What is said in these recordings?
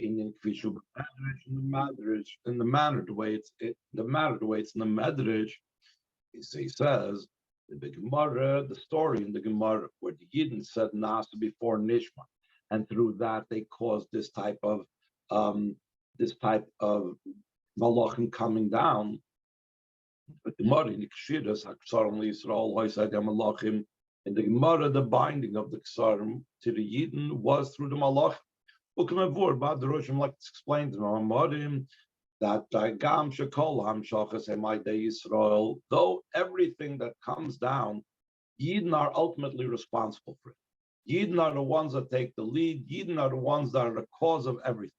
in the manner the way it's in the Medrash. He says the Gemara, the story in the Gemara where the Yidden said Nasa before Nishma, and through that they caused this type of malachim coming down. But the Gemara in the Kshiras, Haksarim Yisrael, Hoysad Malachim, in the Gemara, the binding of the Ksarim to the Yidden was through the malachim. But the Roshim like to explain to Mahamodim that Gam Shekol Ham Shachas Hemaydei Yisrael, though everything that comes down, Yidden are ultimately responsible for it. Yidden are the ones that take the lead. Yidden are the ones that are the cause of everything.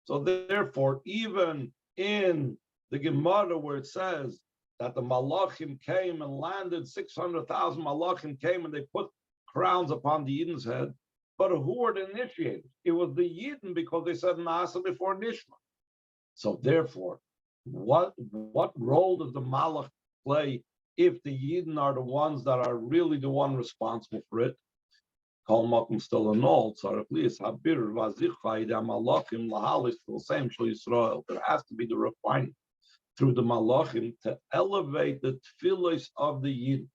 So therefore, even in the Gemara where it says that the Malachim came and landed, 600,000 Malachim came and they put crowns upon the Yidden's head, but who were the initiators? It was the Yidden because they said Nasa before Nishma. So therefore, what role does the Malach play if the Yidden are the ones that are really the one responsible for it? Kol Makom still in all, Tzarech Lias Habir Vazichai Da Malachim Lahalis Still Same Shal Yisrael. There has to be the refining through the Malachim to elevate the tefillos of the Yidden.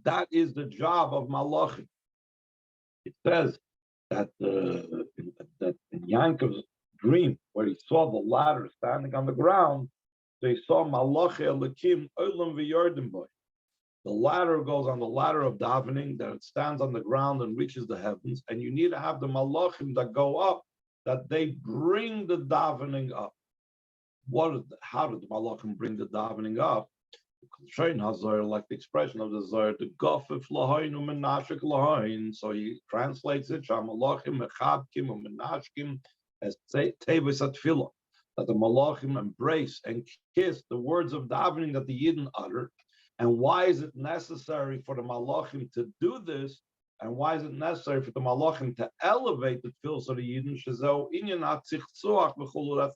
That is the job of Malachim. It says that in Yaakov's dream, where he saw the ladder standing on the ground, they saw Malachi Elikim Olam v'Yardim boy. The ladder goes on the ladder of davening, that it stands on the ground and reaches the heavens, and you need to have the Malachim that go up, that they bring the davening up. How did the Malachim bring the davening up? Like the expression of the Zohar, the Gofif Lahainu Menashik Lahain. So he translates it, Shamalachim Mechabkim Menashkim, as Tevis Atfilah, that the Malachim embrace and kiss the words of davening that the Yidden utter. And why is it necessary for the Malachim to do this? And why is it necessary for the Malachim to elevate the tefillos of the Yidden? That's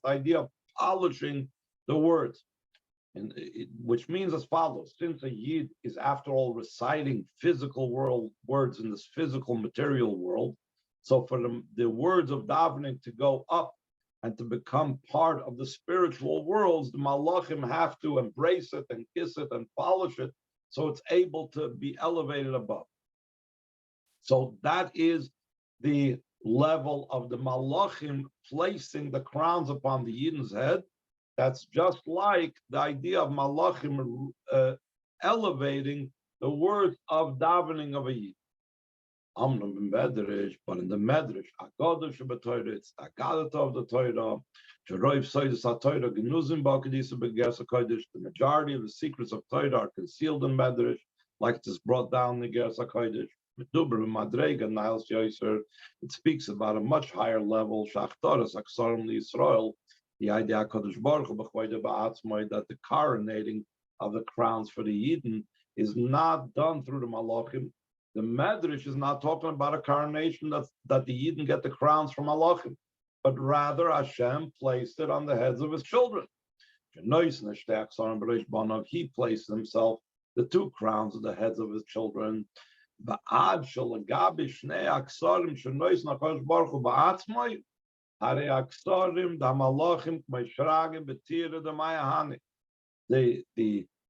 the idea of polishing the words. Which means as follows: since a Yid is after all reciting physical words in this physical material world, so for the words of davening to go up and to become part of the spiritual worlds, the Malachim have to embrace it and kiss it and polish it so it's able to be elevated above. So that is the level of the Malachim placing the crowns upon the Yidden's head. That's just like the idea of Malachim elevating the words of davening of a Yid. Amnum in Medrash, but in the Medrash, Agadah Shabbat it's the Agadah of the Torah. Sheroiv Soidus HaTorah Genuzim B'Akadisa B'Gersa Kodesh. The majority of the secrets of Torah are concealed in Medrash, like it is brought down in the Gersa Kodesh. Meduber Madrega Niles Yoser. It speaks about a much higher level. Shachtaras Aksarim Yisrael. The idea Kodesh Baruch Hu B'Chvoide Ba'atzmai, that the coronating of the crowns for the Yidden is not done through the Malachim. The Medrash is not talking about a coronation that the Yidden get the crowns from Malachim, but rather Hashem placed it on the heads of his children. He placed himself the two crowns on the heads of his children.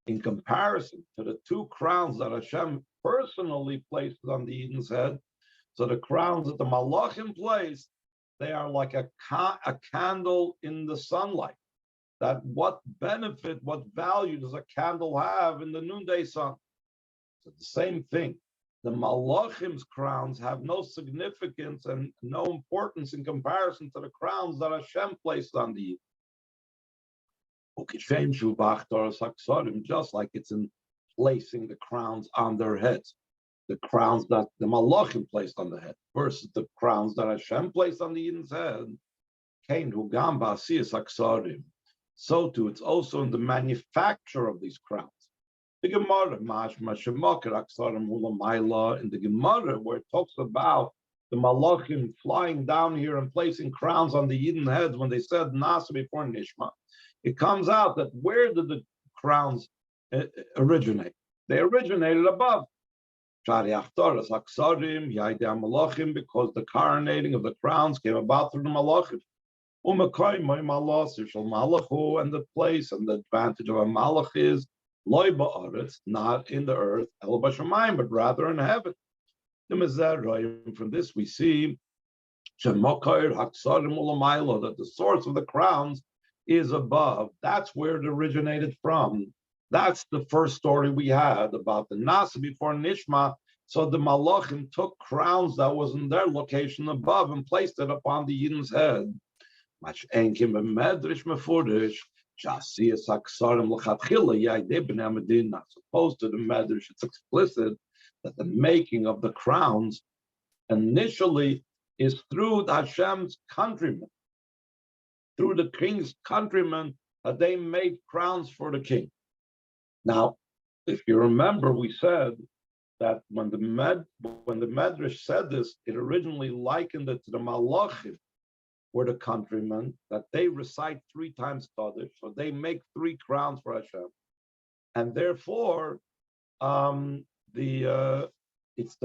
In comparison to the two crowns that Hashem personally placed on the Eden's head, so the crowns that the Malachim placed, they are like a candle in the sunlight. That what benefit, what value does a candle have in the noonday sun? So the same thing. The Malachim's crowns have no significance and no importance in comparison to the crowns that Hashem placed on the Eden. Just like it's in placing the crowns on their heads, the crowns that the Malachim placed on the head versus the crowns that Hashem placed on the Eden's head. So too, it's also in the manufacture of these crowns. The Gemara, in the Gemara, where it talks about the Malachim flying down here and placing crowns on the Eden heads when they said Nasa before Nishma, it comes out that where did the crowns originate? They originated above. Because the coronating of the crowns came about through the Malachim. And the place and the advantage of a malach is loy ba'aretz, not in the earth, el b'shamayim, but rather in heaven. From this we see that the source of the crowns is above. That's where it originated from. That's the first story we had about the Nasa before Nishma. So the Malachim took crowns that was in their location above and placed it upon the Yidden's head. As opposed to the Medrash, it's explicit that the making of the crowns initially is through Hashem's countrymen, through the king's countrymen, that they made crowns for the king. Now, if you remember, we said that when the Medrash said this, it originally likened it to the Malachim, were the countrymen, that they recite 3 times Kaddish, so they make 3 crowns for Hashem, and therefore, it's the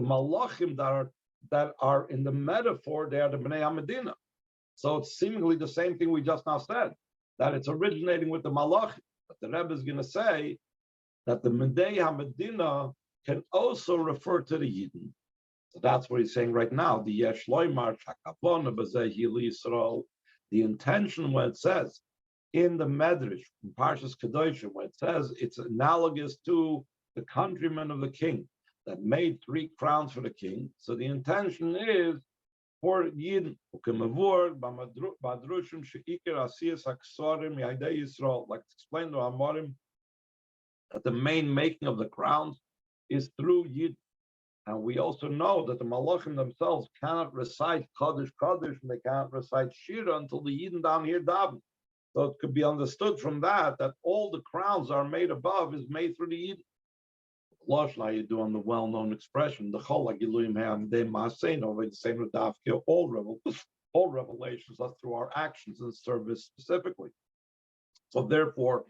Malachim that are in the metaphor. They are the Bnei HaMedina. So it's seemingly the same thing we just now said, that it's originating with the Malachim. But the Rebbe is going to say that the Bnei HaMedina can also refer to the Yidden. So that's what he's saying right now. The Yesh Loimar Shakavona B'Zeh Hili Yisrael. The intention when it says in the Medrash, in Parshas Kedoshim, when it says it's analogous to the countrymen of the king that made 3 crowns for the king. So the intention is for Yidden, like explained to Amorim, that the main making of the crowns is through Yidden. And we also know that the Malachim themselves cannot recite Kaddish, and they cannot recite Shira until the Yidden down here daven. So it could be understood from that all the crowns are made above is made through the Yidden. Lashna, you do on the well-known expression, the Chol HaGiluyim Ha'amdei Ma'asein, over the same Radavke, all revelations are through our actions and service specifically. So therefore,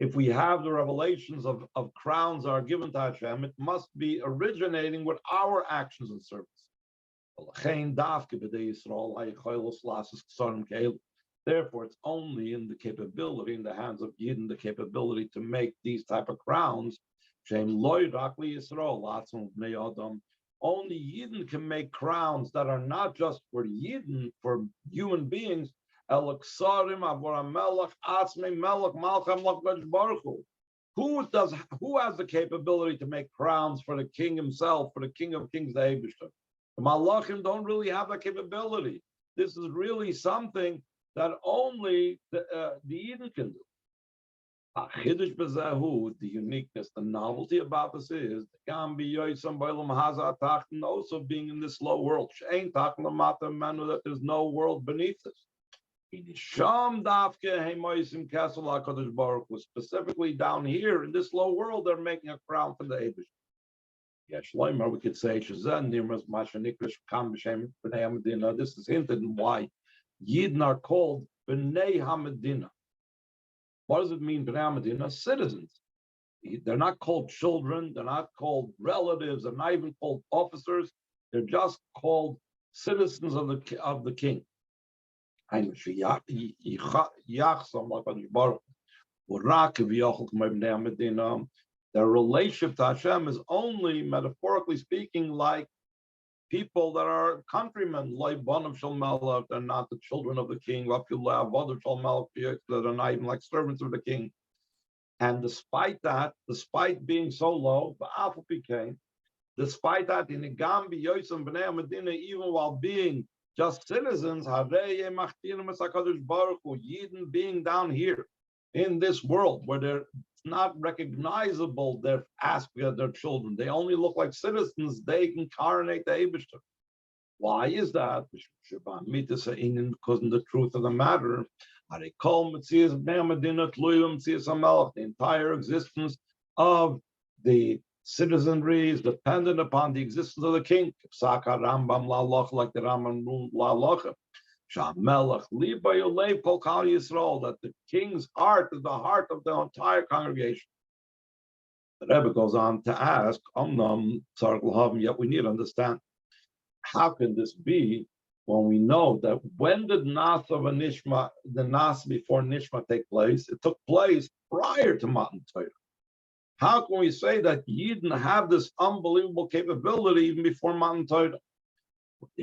if we have the revelations of crowns are given to Hashem, it must be originating with our actions and service. Therefore, it's only in the capability, in the hands of Yidden, the capability to make these type of crowns. Only Yidden can make crowns that are not just for Yidden, for human beings. Who has the capability to make crowns for the king himself, for the King of Kings, the Eibishter? The Malachim don't really have that capability. This is really something that only the Yidden can do. The uniqueness, the novelty about this is also being in this low world. That there's no world beneath us. Specifically down here in this low world, they're making a crown for the Abish. We could say this is hinted in why Yidden are called Bnei HaMedina. What does it mean, Bnei HaMedina? Citizens. They're not called children. They're not called relatives. They're not even called officers. They're just called citizens of the king. Their relationship to Hashem is only, metaphorically speaking, like people that are countrymen, like they're not the children of the king, that are not even like servants of the king. And despite that, despite being so low, the Alpha became, despite that, in even while being just citizens, Yidden being down here in this world where they're not recognizable, their aspect of their children. They only look like citizens. They incarnate the Eibishter. Why is that? Because in the truth of the matter, the entire existence of the citizenry is dependent upon the existence of the king. Like the Rambam that the king's heart is the heart of the entire congregation. The Rebbe goes on to ask, yet we need to understand, how can this be when we know that when did Nas of a Nishma, the Nas before Nishma take place, it took place prior to Matan Torah. How can we say that Yidden have this unbelievable capability even before Matan Torah? What's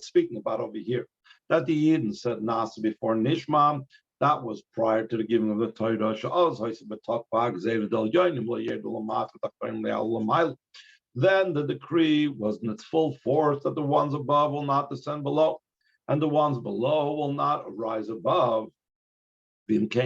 speaking about over here? That the Yidden said Nas before Nishma, that was prior to the giving of the Torah. Then the decree was in its full force that the ones above will not descend below, and the ones below will not rise above. How is it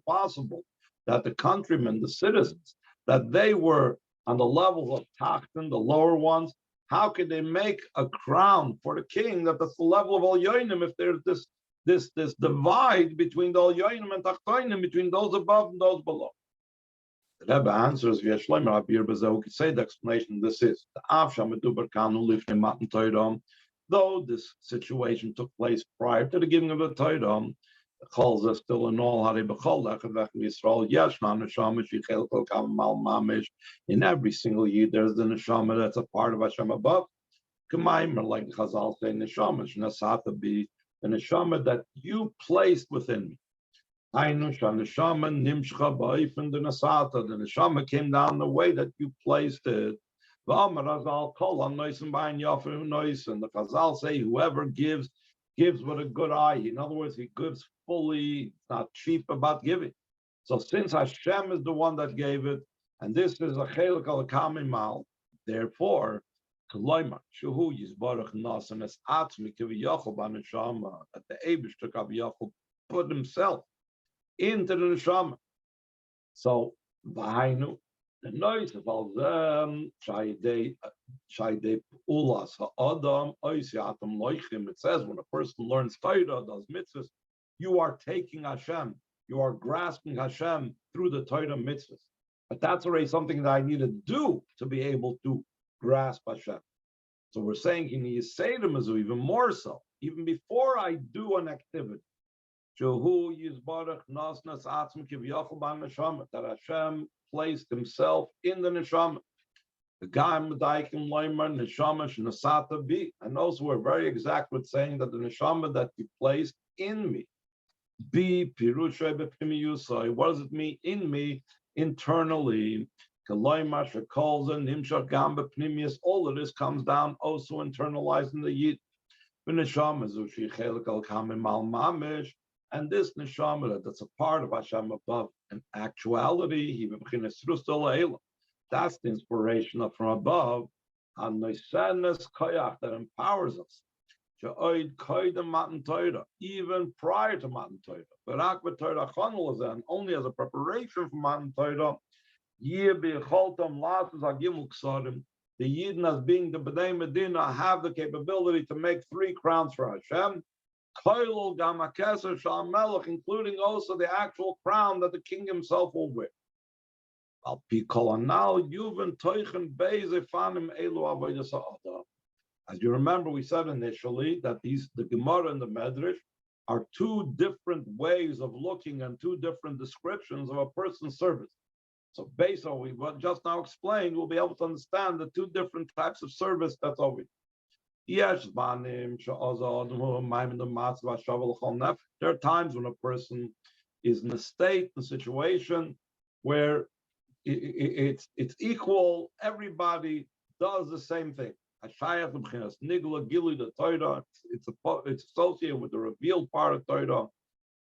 possible that the countrymen, the citizens, that they were on the levels of Tachton, the lower ones, how could they make a crown for the king that's the level of Al Yoinim if there's this divide between the Al Yoinim and Tachtoinim, between those above and those below? The Rebbe answers, we could say the explanation this is though this situation took place prior to the giving of the Torah, the calls are still in all in every single year there's the neshama that's a part of Hashem above. Like Chazal say, neshama shnasata be the neshama that you placed within me. The neshama came down the way that you placed it. And the Chazal say, whoever gives with a good eye. In other words, he gives fully, not cheap about giving. So since Hashem is the one that gave it, and this is a chelik al kamimal, therefore, that the Eibush put himself into the neshama. So, v'hainu, the noise of all them, shaydei ulas ha'adam, oisiatam loichim. It says when a person learns Torah, does mitzvahs, you are taking Hashem, you are grasping Hashem through the Torah mitzvahs. But that's already something that I need to do to be able to grasp Hashem. So we're saying in Yisayim is even more so, even before I do an activity. That Hashem placed himself in the neshama. And those who are very exact with saying that the neshama that you placed in me, what does it mean in me internally? All of this comes down also internalizing the yid. And this neshama that's a part of Hashem above, in actuality, that's the inspiration from above, and that empowers us. Even prior to Matan Torah, and only as a preparation for Matan Torah, the Yidden as being the B'nai Medina have the capability to make 3 crowns for Hashem, including also the actual crown that the king himself will wear. As you remember, we said initially that the Gemara and the Medrash are 2 different ways of looking and 2 different descriptions of a person's service. So based on what we just now explained, we'll be able to understand the 2 different types of service that's over here. There are times when a person is in a state, a situation where it's equal, everybody does the same thing. It's associated with the revealed part of Torah,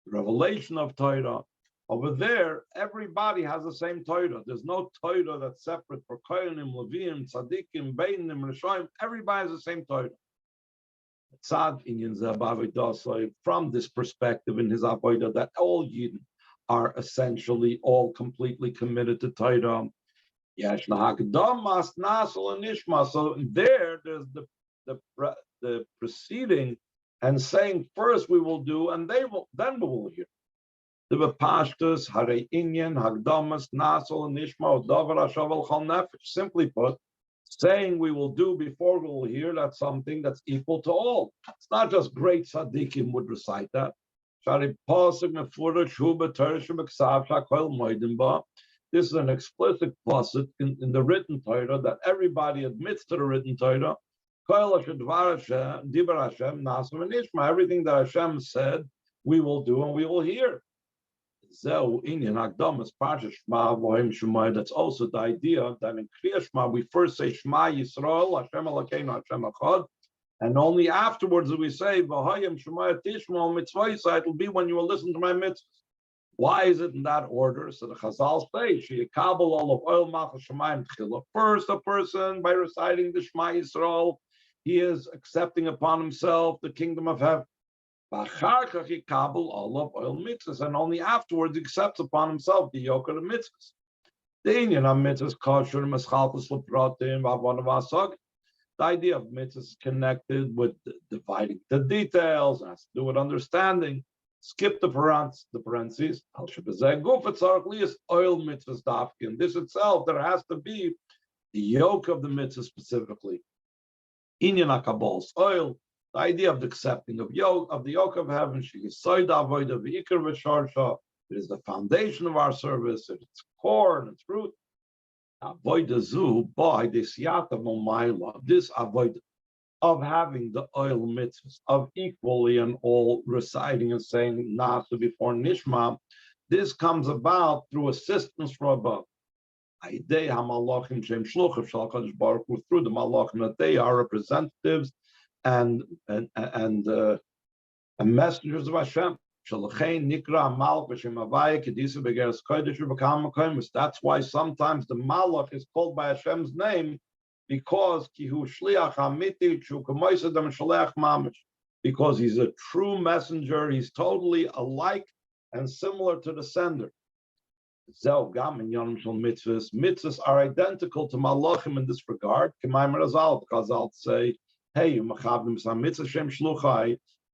the revelation of Torah. Over there, everybody has the same Torah. There's no Torah that's separate for Kohanim, Levim, Tzadikim, Beinim, Rishonim. Everybody has the same Torah. From this perspective in his Avodah, that all Yidden are essentially all completely committed to Torah. So there's the proceeding and saying first we will do, and then we will hear. The Bepashtus, Hare Inyan, Hagdamas, Nasal, and Nishma, Davar, Hashaval, Chal Nefesh. Simply put, saying we will do before we will hear, that's something that's equal to all. It's not just great tzaddikim would recite that. The This is an explicit pasuk in the written Torah that everybody admits to the written Torah. Everything that Hashem said, we will do and we will hear. That's also the idea that in Kriya Shema we first say Shema Yisrael, Hashem Elokeinu, Hashem Echad, and only afterwards do we say V'hayim Shema Tishma Mitzvah. It will be when you will listen to my mitzvahs. Why is it in that order? So the Chazal say Sheyakabel all of oil Malchus Shemayim Tchila. First, a person by reciting the Shema Yisrael, he is accepting upon himself the kingdom of heaven. And only afterwards he accepts upon himself the yoke of the mitzvahs. The idea of mitzvahs is connected with dividing the details, and has to do with understanding. Skip the parentheses. This itself, there has to be the yoke of the mitzvah specifically. Oil. The idea of the accepting of the yoke of heaven, it is the foundation of our service, it's core and its root. This avoid of having the oil mitzvahs, of equally and all reciting and saying Nasa before Nishma, this comes about through assistance from above. Through the malachim, that they are representatives and messengers of Hashem. That's why sometimes the malach is called by Hashem's name, because he's a true messenger. He's totally alike and similar to the sender. Mitzvahs are identical to malachim in this regard. Because I'll say, hey,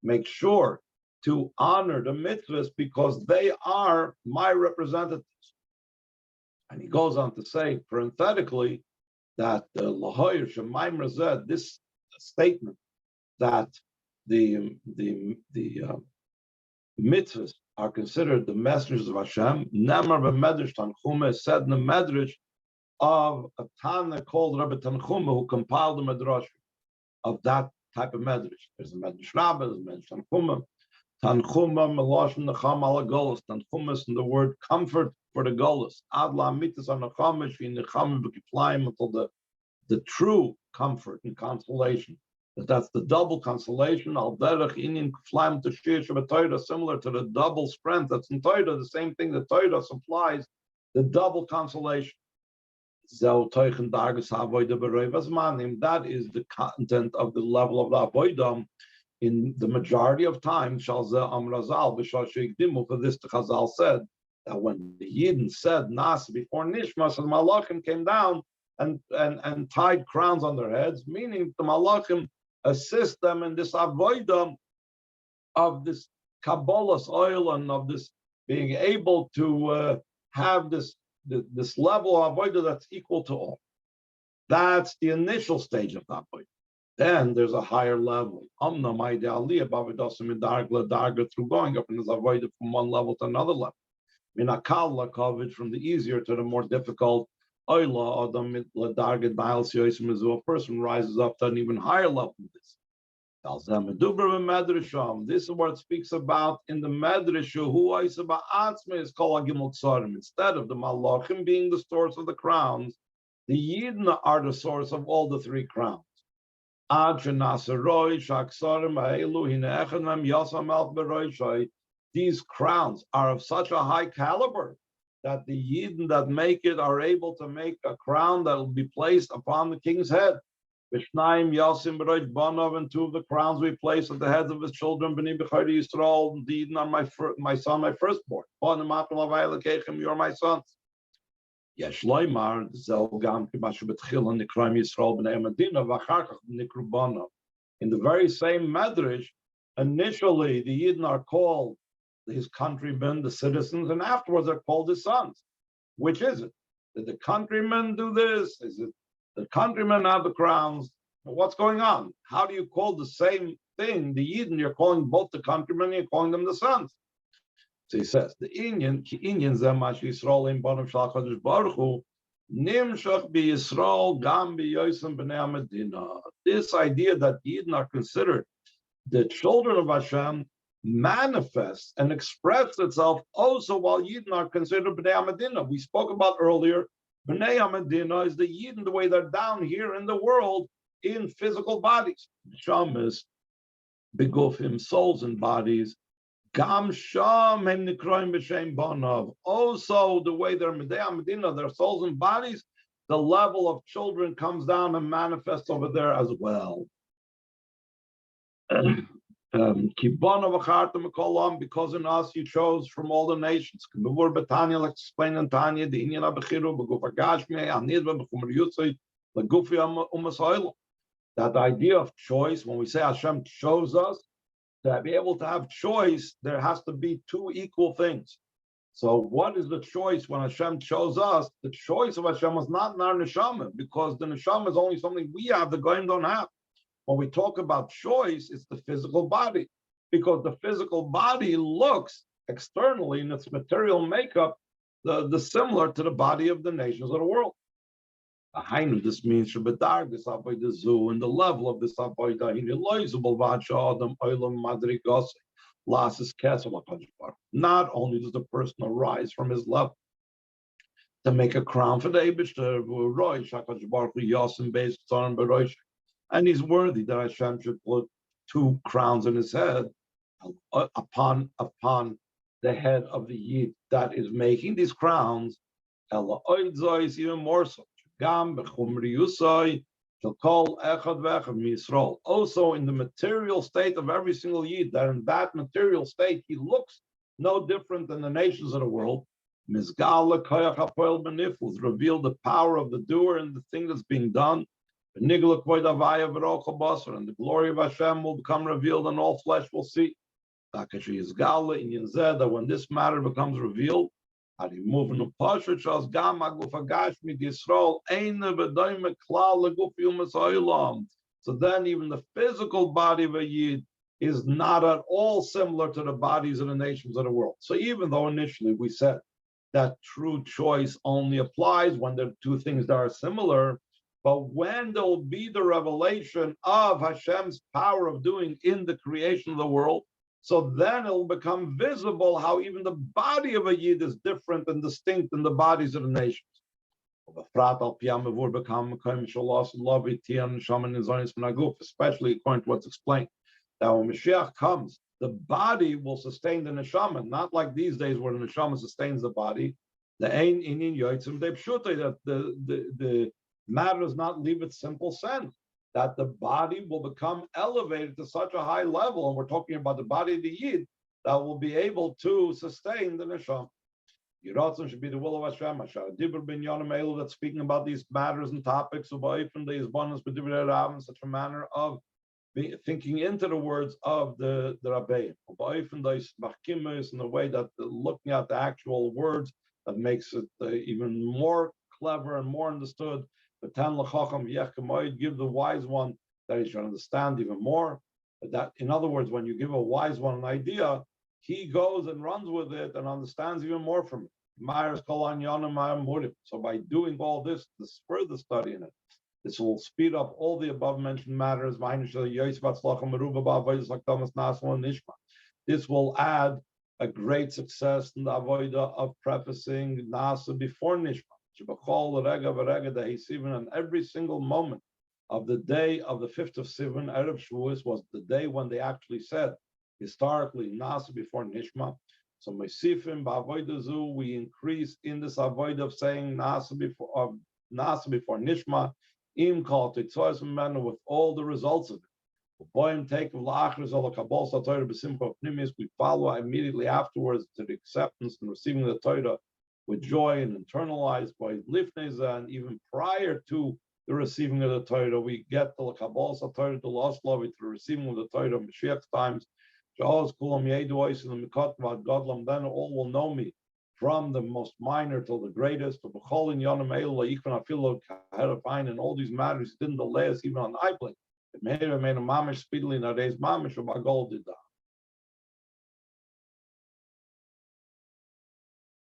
make sure to honor the mitzvahs because they are my representatives. And he goes on to say, parenthetically, that this statement that the mitzvahs are considered the messengers of Hashem, Nemar b'Medrash Tanchuma is said in the Medrash of a Tana called Rabbi Tanchuma, who compiled the Medrash of that type of Medrash. There's a Medrash Rabbah, there's a Medrash Tanchuma. Tanchuma Melashon Necham ala Golos. Tanchuma is in the word comfort for the Golos. Adla Mitzvahs on Nechamish in Necham b'Kiflayim, until the true comfort and consolation. That's the double consolation. Al derech inyan k'flayim t'shir shebeTorah, similar to the double strength that's in Torah, the same thing that Torah supplies, the double consolation. That is the content of the level of the avodah. In the majority of times, for this the Chazal said that when the Yidden said Nas before Nishma, so the Malachim came down and tied crowns on their heads, meaning the Malachim assist them in this avodah of this Kabbalah's oil and of this being able to have this level of avodah that's equal to all. That's the initial stage of that avodah. Then there's a higher level. Through going up in this avodah from one level to another level. From the easier to the more difficult. A person rises up to an even higher level than this. This is what it speaks about in the Medrash. Is called instead of the Malachim being the source of the crowns, the Yidden are the source of all the three crowns. These crowns are of such a high caliber that the Yidden that make it are able to make a crown that will be placed upon the king's head. Vishnayim Yasim B'Rosh Banav, and two of the crowns we place at the heads of his children. B'nai B'chari Yisrael, the Yidden are my son, my firstborn. You're my sons. Yesh Loimar Zelgam Kimashu B'Tchil and Nikraim Yisrael B'nai Medina V'Acharkach Nikru Banav. In the very same Medrash, initially the Yidden are called his countrymen, the citizens, and afterwards they're called his sons. Which is it? Did the countrymen do this? Is it the countrymen have the crowns? What's going on? How do you call the same thing, the Yidden? You're calling both the countrymen, you're calling them the sons. So he says, the Inyan, ki Inyan zemash Yisrael in Bonav Shal Kadosh Baruch Hu, Nimshach bi Yisrael gam bi Yosem b'nei Medina. This idea that Yidden are considered the children of Hashem manifests and expresses itself also while Yidden are considered b'nei Medina. We spoke about earlier, b'nei Medina is the Yidden, the way they're down here in the world in physical bodies. Shamas, begufim, souls and bodies. Gam sham hem nikroim b'shem banav. Also, the way they're Medea Medina, their souls and bodies, the level of children comes down and manifests over there as well. Because in us you chose from all the nations. Like explained in Tanya, the Inyan Abechiru, Beguf Agashmi, Anidva, Bechumar Yutzei, Legufi Umasoil. That idea of choice, when we say Hashem chose us, to be able to have choice, there has to be two equal things. So what is the choice when Hashem chose us? The choice of Hashem was not in our neshama, because the neshama is only something we have, the goyim don't have. When we talk about choice, it's the physical body, because the physical body looks externally in its material makeup the similar to the body of the nations of the world. This means Shabbatar, this avodah zu, and the level of this avodah, not only does the person arise from his level to make a crown for the Eibishter, and he's worthy that Hashem should put two crowns in his head upon the head of the Yid that is making these crowns. Is even more so. Also, in the material state of every single Yid, that in that material state he looks no different than the nations of the world. Reveal the power of the doer and the thing that's being done. And the glory of Hashem will become revealed, and all flesh will see. That when this matter becomes revealed, so then even the physical body of a Yid is not at all similar to the bodies of the nations of the world. So even though initially we said that true choice only applies when there are two things that are similar, but when there will be the revelation of Hashem's power of doing in the creation of the world, so then it will become visible how even the body of a Yid is different and distinct in the bodies of the nations. Especially according to what's explained, that when Mashiach comes, the body will sustain the neshama, not like these days where the neshama sustains the body. That the matter does not leave its simple sense, that the body will become elevated to such a high level, and we're talking about the body of the Yid, that will be able to sustain the neshama. Yiratzon should be the will of Hashem. That's speaking about these matters and topics of in such a manner of thinking into the words of the Rabbeim. In the way that looking at the actual words that makes it even more clever and more understood. Give the wise one that he should understand even more. That, in other words, when you give a wise one an idea, he goes and runs with it and understands even more from it. So by doing all this further study in it, this will speed up all the above mentioned matters. This will add a great success in the avodah of prefacing Nasa before Nishma. And every single moment of the day of the 5th of Sivan, Erev Shavuos, was the day when they actually said, historically, Nasa before Nishma. So Mesifim ba'avodah zu, we increase in this avodah of saying Nasa before Nishma, im kol tetzos menu, with all the results of it. We follow immediately afterwards to the acceptance and receiving the Torah with joy and internalized by lifneza, and even prior to the receiving of the Torah, we get the Kabbalah Torah to lost love to the receiving of the Torah of Mashiach times. Then all will know me, from the most minor till the greatest. And all these matters didn't delay us even on eye blink. It made a mamish speedily nowadays mamish of Bagol did that.